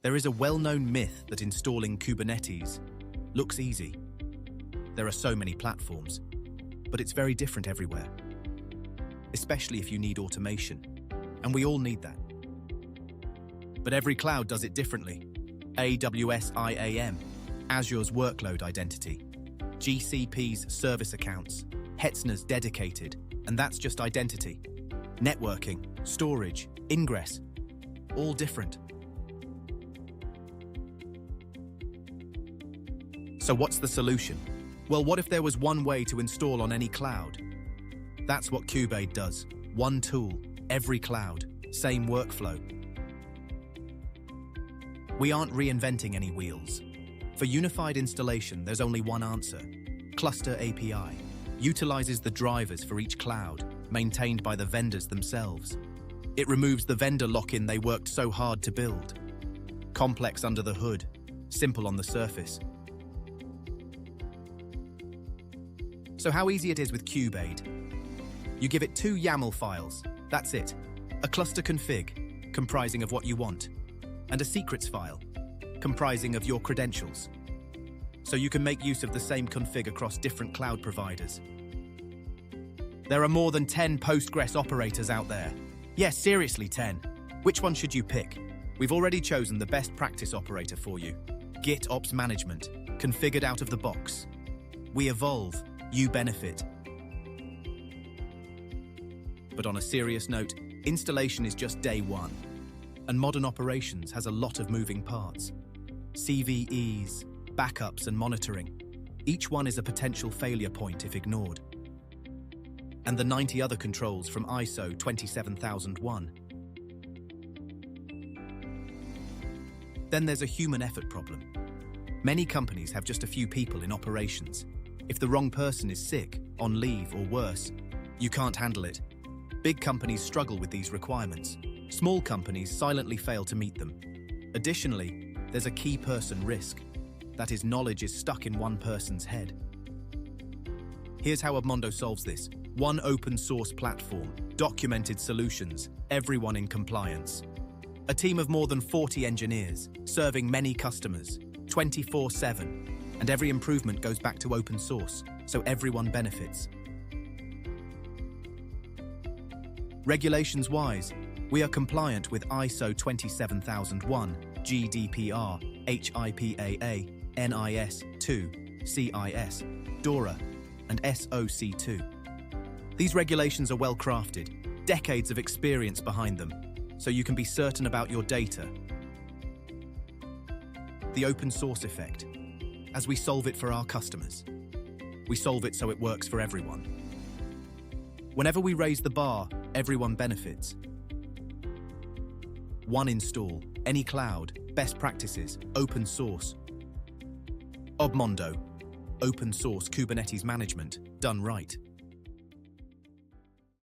There is a well-known myth that installing Kubernetes looks easy. There are so many platforms, but it's very different everywhere, especially if you need automation, and we all need that. But every cloud does it differently. AWS IAM, Azure's workload identity, GCP's service accounts, Hetzner's dedicated, and that's just identity. Networking, storage, ingress, all different. So what's the solution? Well, what if there was one way to install on any cloud? That's what Kubeaid does. One tool, every cloud, same workflow. We aren't reinventing any wheels. For unified installation, there's only one answer. Cluster API utilizes the drivers for each cloud, maintained by the vendors themselves. It removes the vendor lock-in they worked so hard to build. Complex under the hood, simple on the surface. So how easy it is with Kubeaid. You give it 2 YAML files, that's it. A cluster config, comprising of what you want, and a secrets file, comprising of your credentials. So you can make use of the same config across different cloud providers. There are more than 10 Postgres operators out there. Yes, seriously 10. Which one should you pick? We've already chosen the best practice operator for you. GitOps management, configured out of the box. We evolve, you benefit. But on a serious note, installation is just day one, and modern operations has a lot of moving parts. CVEs, backups and monitoring. Each one is a potential failure point if ignored. And the 90 other controls from ISO 27001. Then there's a human effort problem. Many companies have just a few people in operations. If the wrong person is sick, on leave or worse, you can't handle it. Big companies struggle with these requirements. Small companies silently fail to meet them. Additionally, there's a key person risk. That is, knowledge is stuck in one person's head. Here's how Obmondo solves this. One open source platform, documented solutions, everyone in compliance. A team of more than 40 engineers, serving many customers, 24/7. And every improvement goes back to open source, so everyone benefits. Regulations-wise, we are compliant with ISO 27001, GDPR, HIPAA, NIS2, CIS, DORA, and SOC2. These regulations are well crafted, decades of experience behind them, so you can be certain about your data. The open source effect. As we solve it for our customers, we solve it so it works for everyone. Whenever we raise the bar, everyone benefits. One install, any cloud, best practices, open source. Obmondo, open source Kubernetes management, done right.